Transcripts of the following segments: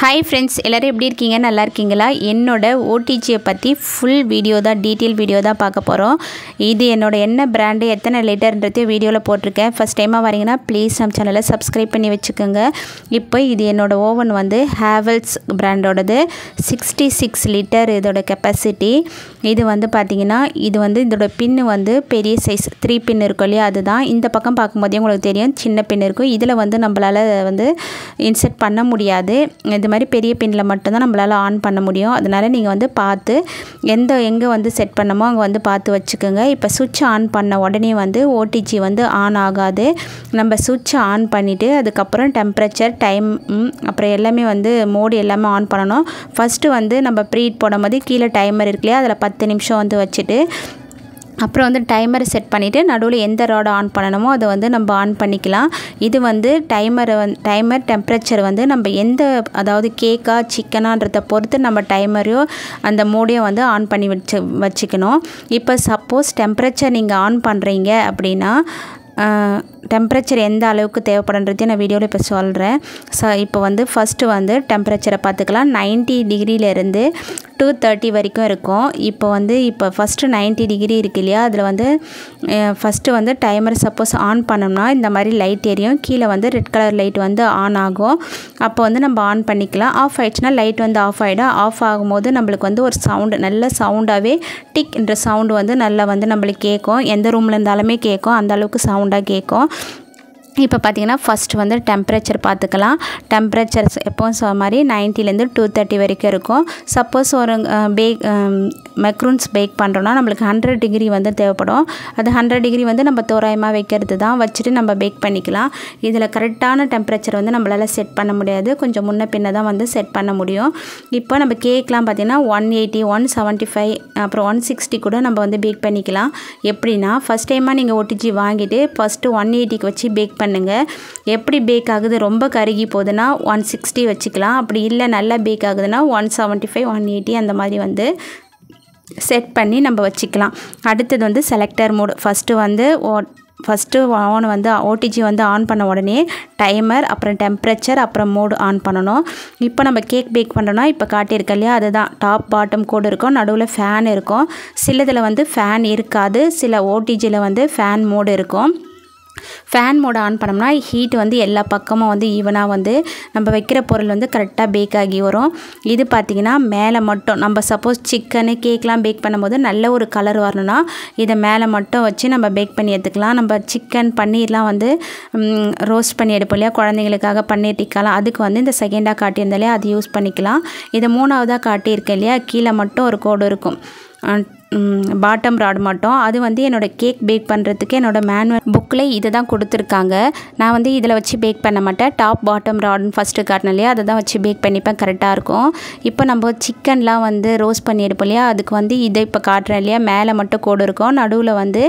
Hi friends, எல்லோரும் எப்படி இருக்கீங்க? நல்லா இருக்கீங்களா? என்னோட ஓடிஜியை பற்றி ஃபுல் வீடியோ தான், டீட்டெயில் வீடியோ தான் பார்க்க போகிறோம். இது என்னோட என்ன பிராண்டு, எத்தனை லிட்டர்ன்றது வீடியோவில் போட்டிருக்கேன். ஃபஸ்ட் டைமாக வரீங்கன்னா ப்ளீஸ் நம்ம சேனலை சப்ஸ்கிரைப் பண்ணி வச்சுக்கோங்க. இப்போ இது என்னோடய ஓவன் வந்து ஹேவல்ஸ் பிராண்டோடது. 66 லிட்டர் இதோட கெப்பாசிட்டி. இது வந்து பார்த்திங்கன்னா இதோட பின்னு வந்து பெரிய சைஸ் 3 பின் இருக்கும் இல்லையா, அதுதான். இந்த பக்கம் பார்க்கும்போதே உங்களுக்கு தெரியும் சின்ன பின் இருக்கும். இதில் வந்து நம்மளால் வந்து இன்செர்ட் பண்ண முடியாது. இது மாதிரி பெரிய பின்னில் மட்டும்தான் நம்மளால் ஆன் பண்ண முடியும். அதனால் நீங்கள் வந்து பார்த்து எங்கே வந்து செட் பண்ணமோ அங்கே வந்து பார்த்து வச்சுக்கோங்க. இப்போ சுவிட்ச் ஆன் பண்ண உடனே வந்து ஓடிஜி வந்து ஆன் ஆகாது. நம்ம சுவிட்சை ஆன் பண்ணிவிட்டு அதுக்கப்புறம் டெம்பரேச்சர், டைம், அப்புறம் எல்லாமே வந்து மோடு எல்லாமே ஆன் பண்ணணும். ஃபஸ்ட்டு வந்து நம்ம ப்ரீட் போடும்போது கீழே டைமர் இருக்கு இல்லையா, அதில் 10 நிமிஷம் வந்து வச்சுட்டு அப்புறம் வந்து டைமரை செட் பண்ணிவிட்டு நடுவில் எந்த ராடை ஆன் பண்ணணுமோ அதை வந்து நம்ம ஆன் பண்ணிக்கலாம். இது வந்து டைமர் டெம்பரேச்சர் வந்து நம்ம அதாவது கேக்கா சிக்கனான்றதை பொறுத்து நம்ம டைமரையோ அந்த மோடையும் வந்து ஆன் பண்ணி வச்சுக்கணும். இப்போ சப்போஸ் டெம்பரேச்சர் நீங்கள் ஆன் பண்ணுறீங்க அப்படின்னா டெம்பரேச்சர் எந்த அளவுக்கு தேவைப்படுன்றதையும் நான் வீடியோவில் இப்போ சொல்கிறேன். இப்போ வந்து ஃபஸ்ட்டு வந்து டெம்பரேச்சரை பார்த்துக்கலாம். 90 டிகிரியிலேருந்து 230 வரைக்கும் இருக்கும். இப்போ ஃபஸ்ட்டு 90 டிகிரி இருக்கு இல்லையா, அதில் வந்து ஃபஸ்ட்டு வந்து டைமர் சப்போஸ் ஆன் பண்ணோம்னா இந்த மாதிரி லைட் எரியும். கீழே வந்து ரெட் கலர் லைட் வந்து ஆன் ஆகும். அப்போ வந்து நம்ம ஆன் பண்ணிக்கலாம். ஆஃப் ஆகிடுச்சுன்னா லைட் வந்து ஆஃப் ஆகிடும். ஆஃப் ஆகும்போது நம்மளுக்கு வந்து ஒரு சவுண்டு, நல்ல சவுண்டாகவே டிக் என்ற சவுண்டு வந்து நல்லா வந்து நம்மளுக்கு கேட்கும். எந்த ரூமில் இருந்தாலுமே கேட்கும், அந்த அளவுக்கு சவுண்டாக கேட்கும். இப்போ பார்த்திங்கன்னா ஃபஸ்ட்டு வந்து டெம்பரேச்சர் பார்த்துக்கலாம். டெம்பரேச்சர் எப்போவும் சொன்ன மாதிரி 90லேருந்து 230 வரைக்கும் இருக்கும். சப்போஸ் ஒரு மெக்ரூன்ஸ் பேக் பண்ணுறோன்னா நம்மளுக்கு 100 டிகிரி வந்து தேவைப்படும். அது 100 டிகிரி வந்து நம்ம தோராயமாக வைக்கிறது தான், வச்சுட்டு நம்ம பேக் பண்ணிக்கலாம். இதில் கரெக்டான டெம்பரேச்சர் வந்து நம்மளால் செட் பண்ண முடியாது, கொஞ்சம் முன்ன பின்ன தான் வந்து செட் பண்ண முடியும். இப்போ நம்ம கேக்லாம் பார்த்திங்கன்னா 180, 175, அப்புறம் 160 கூட நம்ம வந்து பேக் பண்ணிக்கலாம். எப்படின்னா ஃபஸ்ட் டைமாக நீங்கள் ஓடிஜி வாங்கிட்டு ஃபஸ்ட்டு 180க்கு வச்சு பேக் பண்ணுங்கள். எப்படி பேக் ஆகுது, ரொம்ப கருகி போகுதுன்னா 160 வச்சுக்கலாம். அப்படி இல்லை நல்லா பேக் ஆகுதுன்னா 175, 180 அந்த மாதிரி வந்து செட் பண்ணி நம்ம வச்சுக்கலாம். அடுத்தது வந்து செலக்டர் மோடு. ஃபஸ்ட்டு ஓவன் வந்து ஓடிஜி வந்து ஆன் பண்ண உடனே டைமர், அப்புறம் டெம்பரேச்சர், அப்புறம் மோடு ஆன் பண்ணணும். இப்போ நம்ம கேக் பேக் பண்ணுறோன்னா இப்போ காட்டியிருக்க இல்லையா, அதுதான் டாப் பாட்டம் கோடு இருக்கும், நடுவில் ஃபேன் இருக்கும். சிலதில் வந்து ஃபேன் இருக்காது, சில ஓடிஜியில் வந்து ஃபேன் மோடு இருக்கும். ஃபேன் மோடு ஆன் பண்ணோம்னா ஹீட் வந்து எல்லா பக்கமும் வந்து ஈவனாக வந்து நம்ம வைக்கிற பொருள் வந்து கரெக்டாக பேக் ஆகி வரும். இது பார்த்திங்கன்னா மேலே மட்டும் நம்ம சப்போஸ் சிக்கனு கேக்லாம் பேக் பண்ணும்போது நல்ல ஒரு கலர் வரணும்னா இதை மேலே மட்டும் வச்சு நம்ம பேக் பண்ணி எடுத்துக்கலாம். நம்ம சிக்கன் பன்னீர்லாம் வந்து ரோஸ்ட் பண்ணி எடுப்போம் இல்லையா, குழந்தைங்களுக்காக பன்னீர் டிக்காலாம், அதுக்கு வந்து இந்த செகண்டாக காட்டியிருந்தாலே அது யூஸ் பண்ணிக்கலாம். இதை மூணாவதாக காட்டியிருக்கேன் இல்லையா, கீழே மட்டும் ஒரு கோடு இருக்கும், பாட்டம் ராட் மட்டும். அது வந்து என்னோடய கேக் பேக் பண்ணுறதுக்கு என்னோடய மேனுவல் புக்கில் இதை தான் கொடுத்துருக்காங்க. நான் வந்து இதில் வச்சு பேக் பண்ண மாட்டேன். டாப் பாட்டம் ராட்னு ஃபஸ்ட்டு காட்டினேன் இல்லையா, அதை தான் வச்சு பேக் பண்ணிப்பேன், கரெக்டாக இருக்கும். இப்போ நம்ம சிக்கன்லாம் வந்து ரோஸ்ட் பண்ணி எடுப்போம் இல்லையா, அதுக்கு வந்து இதை இப்போ காட்டுறேன் இல்லையா, மேலே மட்டும் கோடு இருக்கும், நடுவில் வந்து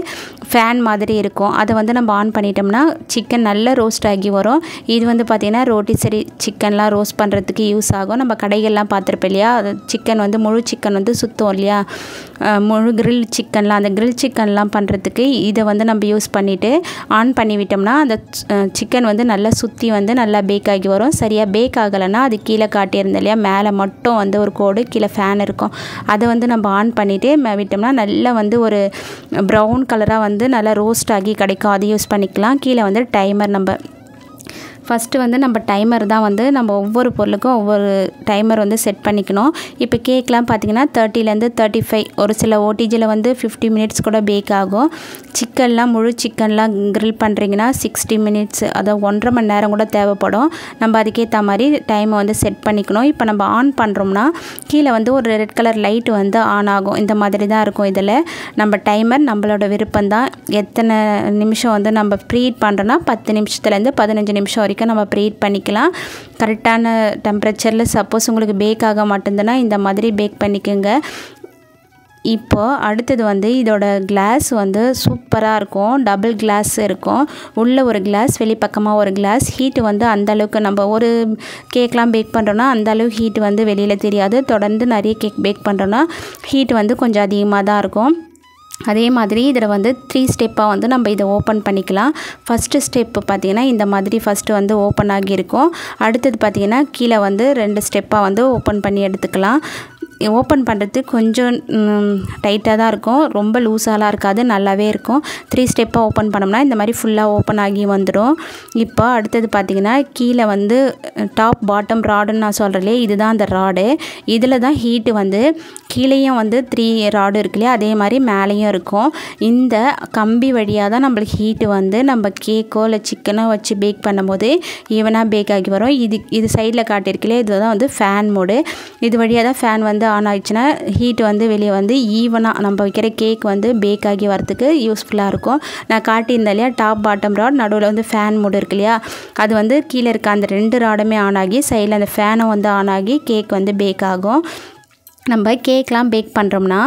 ஃபேன் மாதிரி இருக்கும். அதை வந்து நம்ம ஆன் பண்ணிட்டோம்னா சிக்கன் நல்லா ரோஸ்ட் ஆகி வரும். இது வந்து பார்த்திங்கன்னா ரோட்டிசரி சிக்கன்லாம் ரோஸ்ட் பண்ணுறதுக்கு யூஸ் ஆகும். நம்ம கடைகள்லாம் பார்த்துருப்போம் இல்லையா, அது சிக்கன் வந்து முழு சிக்கன் வந்து சுத்தம் இல்லையா, முழு கிரில் சிக்கன்லாம், அந்த கிரில் சிக்கன்லாம் பண்ணுறதுக்கு இதை வந்து நம்ம யூஸ் பண்ணிவிட்டு ஆன் பண்ணி விட்டோம்னா அந்த சிக்கன் வந்து நல்லா சுற்றி வந்து நல்லா பேக் ஆகி வரும். சரியாக பேக் ஆகலைன்னா அது கீழே காட்டியிருந்தோம் இல்லையா, மேலே மட்டும் வந்து ஒரு கோடு, கீழே ஃபேன் இருக்கும், அதை வந்து நம்ம ஆன் பண்ணிவிட்டு விட்டோம்னா நல்லா வந்து ஒரு ப்ரௌன் கலராக வந்து நல்லா ரோஸ்ட் ஆகி கிடைக்கும். அதை யூஸ் பண்ணிக்கலாம். கீழே வந்து டைமர், நம்ம ஃபஸ்ட்டு வந்து நம்ம டைமர் தான் வந்து நம்ம ஒவ்வொரு பொருளுக்கும் ஒவ்வொரு டைமர் வந்து செட் பண்ணிக்கணும். இப்போ கேக்லாம் பார்த்திங்கன்னா 30லேருந்து 35, ஒரு சில ஓடிஜியில் வந்து 50 மினிட்ஸ் கூட பேக் ஆகும். சிக்கன்லாம் முழு சிக்கன்லாம் கிரில் பண்ணுறீங்கன்னா 60 மினிட்ஸ், அதாவது 1.5 மணி நேரம் கூட தேவைப்படும். நம்ம அதுக்கேற்ற மாதிரி டைமை வந்து செட் பண்ணிக்கணும். இப்போ நம்ம ஆன் பண்ணுறோம்னா கீழே வந்து ஒரு ரெட் கலர் லைட் வந்து ஆன் ஆகும். இந்த மாதிரி தான் இருக்கும். இதில் நம்ம டைமர் நம்மளோட விருப்பம்தான். எத்தனை நிமிஷம் வந்து நம்ம ப்ரீட் பண்ணுறோன்னா 10 நிமிஷத்துலேருந்து 15 நிமிஷம் வரைக்கும் நம்ம ப்ரீட் பண்ணிக்கலாம். கரெக்டான டெம்பரேச்சரில். சப்போஸ் உங்களுக்கு பேக் ஆக மாட்டேங்குதுன்னா இந்த மாதிரி பேக் பண்ணிக்கோங்க. இப்போது அடுத்தது வந்து இதோட கிளாஸ் வந்து சூப்பராக இருக்கும். டபுள் கிளாஸ் இருக்கும், உள்ளே ஒரு கிளாஸ், வெளிப்பக்கமாக ஒரு கிளாஸ். ஹீட்டு வந்து அந்தளவுக்கு நம்ம ஒரு கேக்லாம் பேக் பண்ணுறோன்னா அந்தளவுக்கு ஹீட்டு வந்து வெளியில் தெரியாது. தொடர்ந்து நிறைய கேக் பேக் பண்ணுறோன்னா ஹீட் வந்து கொஞ்சம் அதிகமாக தான் இருக்கும். அதே மாதிரி இதில் வந்து 3 ஸ்டெப்பாக வந்து நம்ம இதை ஓப்பன் பண்ணிக்கலாம். ஃபஸ்ட்டு ஸ்டெப்பு பார்த்திங்கன்னா இந்த மாதிரி ஃபஸ்ட்டு வந்து ஓப்பன் ஆகியிருக்கும். அடுத்தது பார்த்திங்கன்னா கீழே வந்து 2 ஸ்டெப்பாக வந்து ஓப்பன் பண்ணி எடுத்துக்கலாம். ஓப்பன் பண்ணுறதுக்கு கொஞ்சம் டைட்டாக தான் இருக்கும், ரொம்ப லூஸாலாம் இருக்காது, நல்லாவே இருக்கும். 3 ஸ்டெப்பாக ஓப்பன் பண்ணோம்னா இந்த மாதிரி ஃபுல்லாக ஓப்பன் ஆகி வந்துடும். இப்போ அடுத்தது பார்த்திங்கன்னா கீழே வந்து டாப் பாட்டம் ராடுன்னு நான் சொல்கிறேன், இதுதான் அந்த ராடு. இதில் தான் ஹீட்டு வந்து கீழேயும் வந்து 3 ராடு இருக்கு இல்லையா, அதே மாதிரி மேலேயும் இருக்கும். இந்த கம்பி வழியாக தான் நம்மளுக்கு ஹீட்டு வந்து நம்ம கேக்கோ இல்லை சிக்கனோ வச்சு பேக் பண்ணும்போது ஈவனாக பேக் ஆகி வரும். இது சைடில் காட்டியிருக்கலையே, இது தான் வந்து ஃபேன் மோடு. இது வழியாக தான் ஃபேன் வந்து ஆன் ஆகிடுச்சுன்னா ஹீட் வந்து வெளியே வந்து ஈவனாக நம்ம வைக்கிற கேக் வந்து பேக் ஆகி வரத்துக்கு யூஸ்ஃபுல்லாக இருக்கும். நான் காட்டியிருந்தேன் இல்லையா, டாப் பாட்டம் ராட், நடுவில் வந்து ஃபேன் மோடு இருக்கு இல்லையா, அது வந்து கீழே இருக்க அந்த 2 ராடுமே ஆன் ஆகி சைடில் அந்த ஃபேனும் வந்து ஆன் ஆகி கேக் வந்து பேக் ஆகும். நம்ம கேக்லாம் பேக் பண்ணுறோம்னா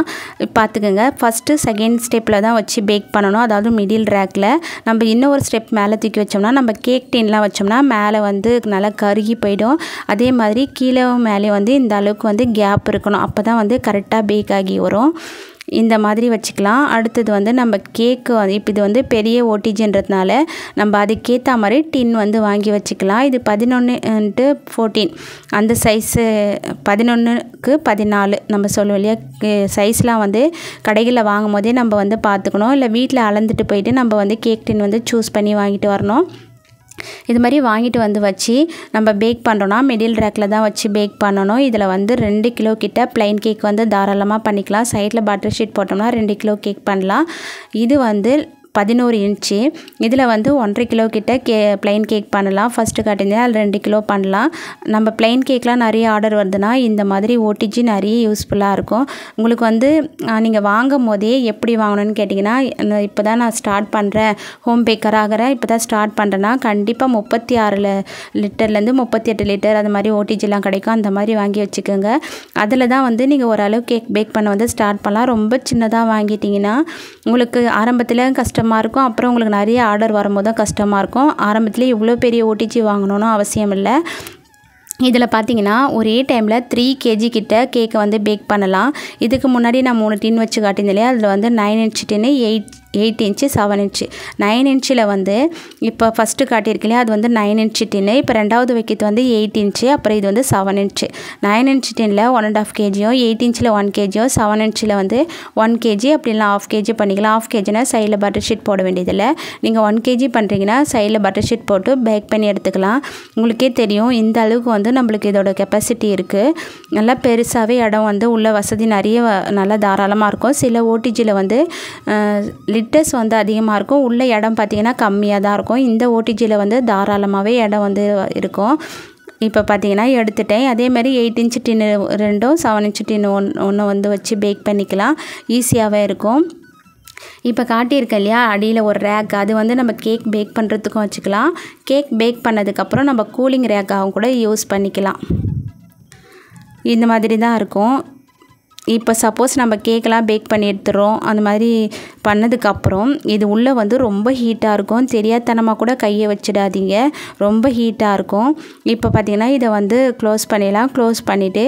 பார்த்துக்கோங்க, ஃபஸ்ட்டு செகண்ட் ஸ்டெப்பில் தான் வச்சு பேக் பண்ணணும், அதாவது மிடில் ரேக்கில். நம்ம இன்னும் ஒரு ஸ்டெப் மேலே தூக்கி வச்சோம்னா நம்ம கேக் டின்லாம் வச்சோம்னா மேலே வந்து நல்லா கருகி போயிடும். அதே மாதிரி கீழே மேலே வந்து இந்த அளவுக்கு வந்து கேப் இருக்கணும், அப்போ தான் வந்து கரெக்டாக பேக் ஆகி வரும். இந்த மாதிரி வச்சுக்கலாம். அடுத்தது வந்து நம்ம கேக்கு இப்போ இது வந்து பெரிய ஓடிஜின்றதுனால நம்ம அதுக்கேற்ற மாதிரி டின் வந்து வாங்கி வச்சுக்கலாம். இது 11x14 அந்த சைஸு, 11x14 நம்ம சொல்லுவோம் இல்லையா, சைஸ்லாம் வந்து கடைகளில் வாங்கும் போதே நம்ம வந்து பார்த்துக்கணும். இல்லை வீட்டில் அளந்துட்டு போயிட்டு நம்ம வந்து கேக் டின் வந்து சூஸ் பண்ணி வாங்கிட்டு வரணும். இது மாதிரி வாங்கிட்டு வந்து வச்சு நம்ம பேக் பண்ணுறோன்னா மிடில் ரேக்கில் தான் வச்சு பேக் பண்ணணும். இதில் வந்து 2 கிலோ கிட்ட ப்ளைன் கேக் வந்து தாராளமாக பண்ணிக்கலாம். சைடில் பட்டர் ஷீட் போட்டோம்னா 2 கிலோ கேக் பண்ணலாம். இது வந்து 11 இன்ச்சு. இதில் வந்து 1.5 கிலோ கிட்ட ப்ளைன் கேக் பண்ணலாம். ஃபஸ்ட்டு காட்டியிருந்தேன், அதில் 2 கிலோ பண்ணலாம். நம்ம ப்ளைன் கேக்லாம் நிறைய ஆர்டர் வருதுன்னா இந்த மாதிரி ஓடிஜி நிறைய யூஸ்ஃபுல்லாக இருக்கும். உங்களுக்கு வந்து நீங்கள் வாங்கும் போதே எப்படி வாங்கணும்னு கேட்டிங்கன்னா, இப்போ தான் நான் ஸ்டார்ட் பண்ணுறேன், ஹோம் பேக்கர் ஆகிறேன், இப்போ தான் ஸ்டார்ட் பண்ணுறேன்னா கண்டிப்பாக 36 லிட்டர்லேருந்து 38 லிட்டர் அது மாதிரி ஓடிஜிலாம் கிடைக்கும். அந்த மாதிரி வாங்கி வச்சுக்கோங்க. அதில் தான் வந்து நீங்கள் ஓரளவு கேக் பேக் பண்ண வந்து ஸ்டார்ட் பண்ணலாம். ரொம்ப சின்னதாக வாங்கிட்டிங்கன்னா உங்களுக்கு ஆரம்பத்தில் கஷ்டமாக இருக்கும், அப்புறம் உங்களுக்கு நிறைய ஆர்டர் வரும்போது தான் கஷ்டமாக இருக்கும். ஆரம்பத்தில் இவ்வளோ பெரிய ஓடிஜி வாங்கணும்னு அவசியம் இல்லை. இதில் பார்த்தீங்கன்னா ஒரே டைமில் 3 kg கிட்ட கேக்கை வந்து பேக் பண்ணலாம். இதுக்கு முன்னாடி நான் 3 டின் வச்சு காட்டியிருந்தேன் இல்லையா, அதில் வந்து 9 இன்ச் டின்னு, 8 இன்ச்சு, 7 இன்ச்சு. 9 இன்ச்சில் வந்து இப்போ ஃபஸ்ட்டு காட்டியிருக்கு இல்லையா, அது வந்து 9 இன்ச்சு டின்னு. இப்போ ரெண்டாவது வைக்கிறது வந்து 8 இன்ச்சு, அப்புறம் இது வந்து 7 இன்ச்சு. 9 இன்ச் டின்னில் 1.5 kg, 8 இன்ச்சில் 1 kg, 7 இன்ச்சில் வந்து 1 kg, அப்படிலாம் 1/2 kg பண்ணிக்கலாம். 1/2 kgனா சைடில் பட்டர் ஷீட் போட வேண்டியதில்லை. நீங்கள் 1 kg பண்ணுறீங்கன்னா சைடில் பட்டர் ஷீட் போட்டு பேக் பண்ணி எடுத்துக்கலாம். உங்களுக்கே தெரியும் இந்த அளவுக்கு வந்து நம்மளுக்கு இதோட கெப்பாசிட்டி இருக்குது. நல்லா பெருசாகவே இடம் வந்து உள்ள வசதி நிறைய நல்லா தாராளமாக இருக்கும். சில ஓடிஜியில் வந்து லிட்டர்ஸ் வந்து அதிகமாக இருக்கும், உள்ள இடம் பார்த்திங்கன்னா கம்மியாக தான் இருக்கும். இந்த ஓடிஜியில் வந்து தாராளமாகவே இடம் வந்து இருக்கும். இப்போ பார்த்தீங்கன்னா எடுத்துட்டேன். அதேமாதிரி 8 இன்ச் டின்னு 2, 7 இன்ச் டின்னு ஒன்று வந்து வச்சு பேக் பண்ணிக்கலாம். ஈஸியாகவே இருக்கும். இப்போ காட்டியிருக்கேன் இல்லையா, அடியில் ஒரு ரேக், அது வந்து நம்ம கேக் பேக் பண்ணுறதுக்கும் வச்சுக்கலாம். கேக் பேக் பண்ணதுக்கப்புறம் நம்ம கூலிங் ரேக்காகவும் கூட யூஸ் பண்ணிக்கலாம். இந்த மாதிரி தான் இருக்கும். இப்போ சப்போஸ் நம்ம கேக்கெலாம் பேக் பண்ணி எடுத்துகிறோம், அந்த மாதிரி பண்ணதுக்கப்புறம் இது உள்ளே வந்து ரொம்ப ஹீட்டாக இருக்கும். தெரியாதனமாக கூட கையை வச்சிடாதீங்க, ரொம்ப ஹீட்டாக இருக்கும். இப்போ பார்த்திங்கன்னா இதை வந்து க்ளோஸ் பண்ணிடலாம். க்ளோஸ் பண்ணிவிட்டு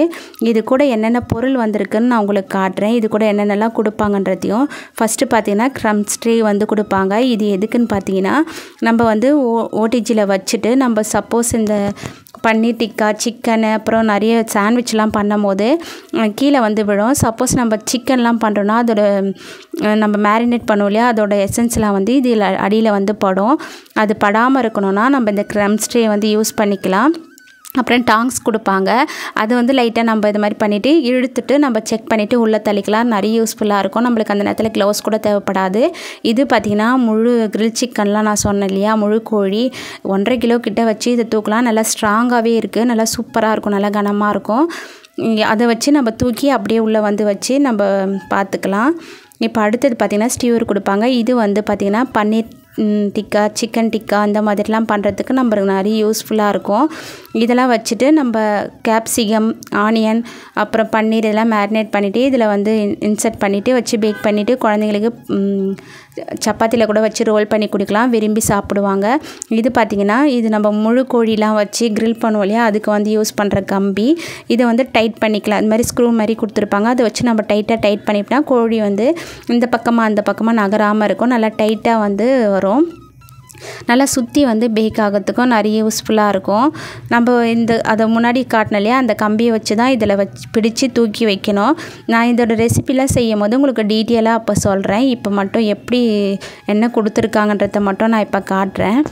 இது கூட என்னென்ன பொருள் வந்திருக்குன்னு நான் உங்களுக்கு காட்டுறேன். இது கூட என்னென்னலாம் கொடுப்பாங்கன்றதையும். ஃபஸ்ட்டு பார்த்திங்கன்னா க்ரம்ஸ் ட்ரே வந்து கொடுப்பாங்க. இது எதுக்குன்னு பார்த்தீங்கன்னா, நம்ம வந்து ஓடிஜியில் வச்சுட்டு நம்ம சப்போஸ் இந்த பன்னீர் டிக்கா, சிக்கனு, அப்புறம் நிறைய சாண்ட்விச்லாம் பண்ணும் போது கீழே வந்து விடும். சப்போஸ் நம்ம சிக்கன்லாம் பண்ணுறோன்னா அதோட நம்ம மேரினேட் பண்ணுவோம் இல்லையா, அதோட எசன்ஸ்லாம் வந்து இதில் அடியில் வந்து படும். அது படாமல் இருக்கணும்னா நம்ம இந்த க்ரம்ஸ் ட்ரே வந்து யூஸ் பண்ணிக்கலாம். அப்புறம் டாங்ஸ் கொடுப்பாங்க, அது வந்து லைட்டாக நம்ம இது மாதிரி பண்ணிவிட்டு இழுத்துட்டு நம்ம செக் பண்ணிவிட்டு உள்ளே தள்ளிக்கலாம். நிறைய யூஸ்ஃபுல்லாக இருக்கும். நம்மளுக்கு அந்த நேரத்தில் க்ளவுஸ் கூட தேவைப்படாது. இது பார்த்திங்கன்னா முழு கிரில் சிக்கன்லாம் நான் சொன்னேன் இல்லையா, முழு கோழி 1.5 கிலோ கிட்ட வச்சு இதை தூக்கலாம். நல்லா ஸ்ட்ராங்காகவே இருக்குது, நல்லா சூப்பராக இருக்கும், நல்லா கனமாக இருக்கும். அதை வச்சு நம்ம தூக்கி அப்படியே உள்ளே வந்து வச்சு நம்ம பார்த்துக்கலாம். இப்போ அடுத்தது பார்த்திங்கன்னா ஸ்டியூர் கொடுப்பாங்க. இது வந்து பார்த்திங்கன்னா பன்னீர் டிக்கா, சிக்கன் டிக்கா அந்த மாதிரிலாம் பண்ணுறதுக்கு நம்மளுக்கு நிறைய யூஸ்ஃபுல்லாக இருக்கும். இதெல்லாம் வச்சுட்டு நம்ம கேப்சிகம், ஆனியன், அப்புறம் பன்னீர் இதெல்லாம் மேரினேட் பண்ணிவிட்டு இதில் வந்து இன்சர்ட் பண்ணிவிட்டு வச்சு பேக் பண்ணிவிட்டு குழந்தைங்களுக்கு சப்பாத்தியில் கூட வச்சு ரோல் பண்ணி கொடுக்கலாம், விரும்பி சாப்பிடுவாங்க. இது பார்த்திங்கன்னா இது நம்ம முழு கோழிலாம் வச்சு கிரில் பண்ணுவோம் இல்லையா, அதுக்கு வந்து யூஸ் பண்ணுற கம்பி. இதை வந்து டைட் பண்ணிக்கலாம், அது மாதிரி ஸ்க்ரூ மாதிரி கொடுத்துருப்பாங்க. அதை வச்சு நம்ம டைட் பண்ணிட்டா கோழி வந்து இந்த பக்கமாக அந்த பக்கமாக நகராமல் இருக்கும், நல்லா டைட்டாக வந்து வரும். நல்லா சுற்றி வந்து பேக் ஆகிறதுக்கும் நிறைய யூஸ்ஃபுல்லாக இருக்கும். நம்ம அதை முன்னாடி காட்டின இல்லையா, அந்த கம்பியை வச்சு தான் இதில் பிடிச்சி தூக்கி வைக்கணும். நான் இதோட ரெசிபிலாம் செய்யும் போது உங்களுக்கு டீட்டெயிலாக அப்போ சொல்கிறேன். இப்போ மட்டும் எப்படி என்ன கொடுத்துருக்காங்கன்றத மட்டும் நான் இப்போ காட்டுறேன்.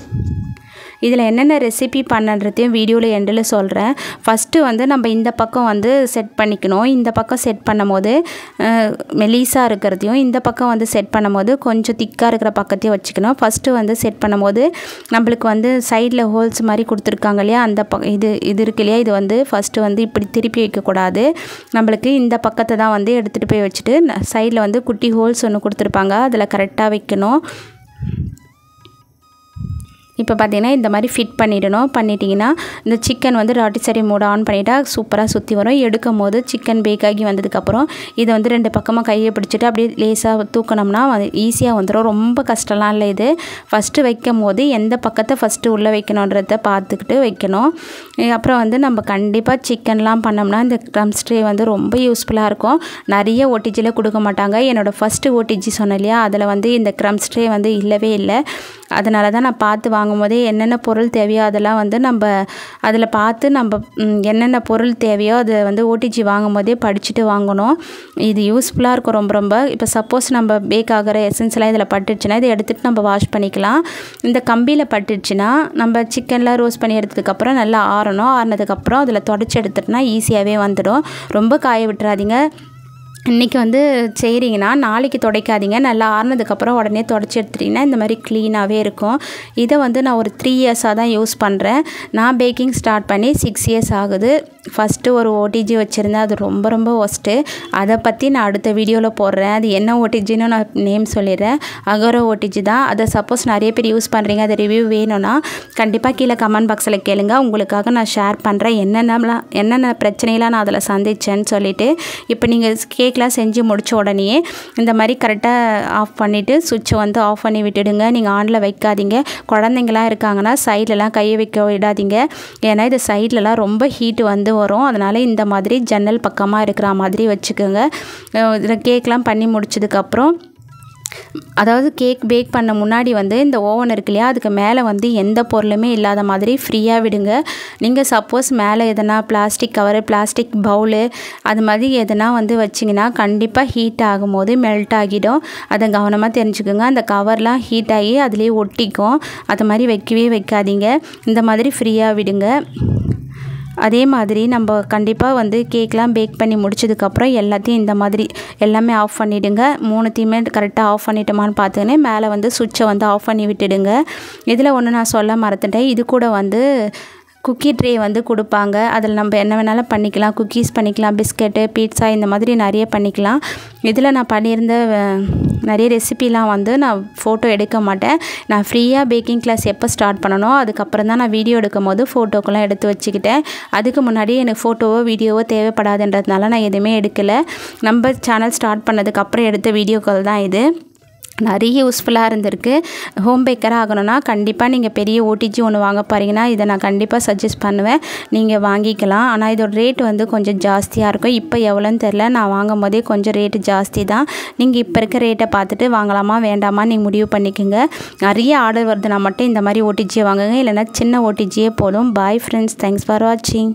இதில் என்னென்ன ரெசிபி பண்ணுறதையும் வீடியோவில் எண்டில் சொல்கிறேன். ஃபஸ்ட்டு வந்து நம்ம இந்த பக்கம் வந்து செட் பண்ணிக்கணும். இந்த பக்கம் செட் பண்ணும் போது மெலிசாக இருக்கிறதையும், இந்த பக்கம் வந்து செட் பண்ணும் போது கொஞ்சம் திக்காக இருக்கிற பக்கத்தையும் வச்சுக்கணும். ஃபஸ்ட்டு வந்து செட் பண்ணும் போது நம்மளுக்கு வந்து சைடில் ஹோல்ஸ் மாதிரி கொடுத்துருக்காங்க இல்லையா, அந்த இது இருக்கு இல்லையா, இது வந்து ஃபஸ்ட்டு வந்து இப்படி திருப்பி வைக்கக்கூடாது. நம்மளுக்கு இந்த பக்கத்தை தான் வந்து எடுத்துகிட்டு போய் வச்சுட்டு சைடில் வந்து குட்டி ஹோல்ஸ் ஒன்று கொடுத்துருப்பாங்க, அதில் கரெக்டாக வைக்கணும். இப்போ பார்த்திங்கன்னா இந்த மாதிரி ஃபிட் பண்ணிடணும். பண்ணிட்டிங்கன்னா இந்த சிக்கன் வந்து ராட்டிசரி மோட் ஆன் பண்ணிட்டா சூப்பராக சுற்றி வரும். எடுக்கும் போது சிக்கன் பேக் ஆகி வந்ததுக்கப்புறம் இதை வந்து 2 பக்கமாக கையை பிடிச்சிட்டு அப்படியே லேசாக தூக்கணும்னா ஈஸியாக வந்துடும். ரொம்ப கஷ்டம்லாம் இல்லை இது. ஃபஸ்ட்டு வைக்கும் போது எந்த பக்கத்தை ஃபஸ்ட்டு உள்ளே வைக்கணுன்றத பார்த்துக்கிட்டு வைக்கணும். அப்புறம் வந்து நம்ம கண்டிப்பாக சிக்கன்லாம் பண்ணோம்னா இந்த க்ரம்ஸ் ட்ரே வந்து ரொம்ப யூஸ்ஃபுல்லாக இருக்கும். நிறைய ஓடிஜியில் கொடுக்க மாட்டாங்க. என்னோடய ஃபஸ்ட்டு ஓடிஜி சொன்னேன் இல்லையா, அதில் வந்து இந்த க்ரம்ஸ் ட்ரே வந்து இல்லவே இல்லை. அதனால தான் நான் பார்த்து வாங்கும்போதே என்னென்ன பொருள் தேவையோ அதெல்லாம் வந்து நம்ம அதில் பார்த்து நம்ம என்னென்ன பொருள் தேவையோ அதை வந்து ஓடிஜி வாங்கும் போதே படிச்சுட்டு வாங்கணும். இது யூஸ்ஃபுல்லாக இருக்கும் ரொம்ப ரொம்ப. இப்போ சப்போஸ் நம்ம பேக் ஆகிற எசன்ஸ்லாம் இதில் பட்டுடுச்சுன்னா இதை எடுத்துகிட்டு நம்ம வாஷ் பண்ணிக்கலாம். இந்த கம்பியில் பட்டுடுச்சுன்னா நம்ம சிக்கன்லாம் ரோஸ்ட் பண்ணி எடுத்ததுக்கப்புறம் நல்லா ஆறணும். ஆறினதுக்கப்புறம் அதில் தொடச்சி எடுத்துட்டோன்னா ஈஸியாகவே வந்துடும். ரொம்ப காய விட்டுறாதீங்க. இன்றைக்கி வந்து செய்கிறீங்கன்னா நாளைக்கு துடைக்காதீங்க. நல்லா ஆறினதுக்கப்புறம் உடனே துடைச்சி எடுத்துட்டிங்கன்னா இந்த மாதிரி க்ளீனாகவே இருக்கும். இதை வந்து நான் ஒரு 3 இயர்ஸாக தான் யூஸ் பண்ணுறேன். நான் பேக்கிங் ஸ்டார்ட் பண்ணி 6 இயர்ஸ் ஆகுது. ஃபஸ்ட்டு ஒரு ஓடிஜி வச்சுருந்தேன், அது ரொம்ப ரொம்ப ஒஸ்ட்டு. அதை பற்றி நான் அடுத்த வீடியோவில் போடுறேன். அது என்ன ஓடிஜின்னு நான் நேம் சொல்லிடுறேன். அகோரா ஓடிஜி தான். அதை சப்போஸ் நிறைய பேர் யூஸ் பண்ணுறீங்க, அது ரிவ்யூ வேணும்னா கண்டிப்பாக கீழே கமெண்ட் பாக்ஸில் கேளுங்க. உங்களுக்காக நான் ஷேர் பண்ணுறேன் என்னென்ன பிரச்சனைலாம் நான் அதில் சந்திச்சேன்னு சொல்லிவிட்டு. இப்போ நீங்கள் கேக்லாம் செஞ்சு முடித்த உடனே இந்த மாதிரி கரெக்டாக ஆஃப் பண்ணிவிட்டு சுவிட்சை வந்து ஆஃப் பண்ணி விட்டுடுங்க. நீங்கள் ஆனில் வைக்காதீங்க. குழந்தைங்களாம் இருக்காங்கன்னா சைட்லலாம் கையை வைக்க விடாதீங்க. ஏன்னா இது சைட்லலாம் ரொம்ப ஹீட்டு வந்து வரும். அதனால் இந்த மாதிரி ஜன்னல் பக்கமாக இருக்கிற மாதிரி வச்சுக்கோங்க. இதில் கேக்லாம் பண்ணி முடிச்சதுக்கப்புறம், அதாவது கேக் பேக் பண்ண முன்னாடி வந்து இந்த ஓவன் இருக்கு இல்லையா, அதுக்கு மேலே வந்து எந்த பொருளுமே இல்லாத மாதிரி ஃப்ரீயாக விடுங்க. நீங்கள் சப்போஸ் மேலே எதனா பிளாஸ்டிக் கவரு, பிளாஸ்டிக் பவுலு அது மாதிரி எதனா வந்து வச்சிங்கன்னா கண்டிப்பாக ஹீட் ஆகும்போது மெல்ட் ஆகிடும். அதை கவனமாக தெரிஞ்சுக்கோங்க. அந்த கவர்லாம் ஹீட் ஆகி அதுலேயே ஒட்டிக்கும். அது மாதிரி வைக்கவே வைக்காதீங்க. இந்த மாதிரி ஃப்ரீயாக விடுங்க. அதே மாதிரி நம்ம கண்டிப்பாக வந்து கேக்லாம் பேக் பண்ணி முடிச்சதுக்கப்புறம் எல்லாத்தையும் இந்த மாதிரி எல்லாமே ஆஃப் பண்ணிவிடுங்க. 3த்தையுமே கரெக்டாக ஆஃப் பண்ணிட்டோமான்னு பார்த்துக்கினே மேலே வந்து சுவிட்சை வந்து ஆஃப் பண்ணி விட்டுடுங்க. இதில் ஒன்று நான் சொல்ல மறந்துட்டேன். இது கூட வந்து குக்கி ட்ரே வந்து கொடுப்பாங்க. அதில் நம்ம என்ன வேணாலும் பண்ணிக்கலாம். குக்கீஸ் பண்ணிக்கலாம், பிஸ்கெட்டு, பீட்சா இந்த மாதிரி நிறைய பண்ணிக்கலாம். இதில் நான் பண்ணியிருந்த நிறைய ரெசிபிலாம் வந்து நான் ஃபோட்டோ எடுக்க மாட்டேன். நான் ஃப்ரீயாக பேக்கிங் கிளாஸ் எப்போ ஸ்டார்ட் பண்ணணும் அதுக்கப்புறம் தான் நான் வீடியோ எடுக்கும் போது ஃபோட்டோக்கெல்லாம் எடுத்து வச்சுக்கிட்டேன். அதுக்கு முன்னாடி எனக்கு ஃபோட்டோவோ வீடியோவோ தேவைப்படாதுன்றதுனால நான் எதுவுமே எடுக்கலை. நம்ம சேனல் ஸ்டார்ட் பண்ணதுக்கப்புறம் எடுத்த வீடியோக்கள் தான் இது. நிறைய யூஸ்ஃபுல்லாக இருந்திருக்கு. ஹோம் பேக்கராக ஆகணும்னா கண்டிப்பாக நீங்கள் பெரிய ஓடிஜி ஒன்று வாங்க போகிறீங்கன்னா இதை நான் கண்டிப்பாக சஜஸ்ட் பண்ணுவேன். நீங்கள் வாங்கிக்கலாம். ஆனால் இதோட ரேட் வந்து கொஞ்சம் ஜாஸ்தியாக இருக்கும். இப்போ எவ்வளோன்னு தெரில. நான் வாங்கும் போதே கொஞ்சம் ரேட்டு ஜாஸ்தி தான். நீங்கள் இப்போ இருக்க ரேட்டை பார்த்துட்டு வாங்கலாமா வேண்டாமா நீங்கள் முடிவு பண்ணிக்கோங்க. நிறைய ஆர்டர் வருதுன்னா மட்டும் இந்த மாதிரி ஓடிஜியை வாங்குங்க. இல்லைனா சின்ன ஓடிஜியே போதும். பாய் ஃப்ரெண்ட்ஸ், தேங்க்ஸ் ஃபார் வாட்சிங்.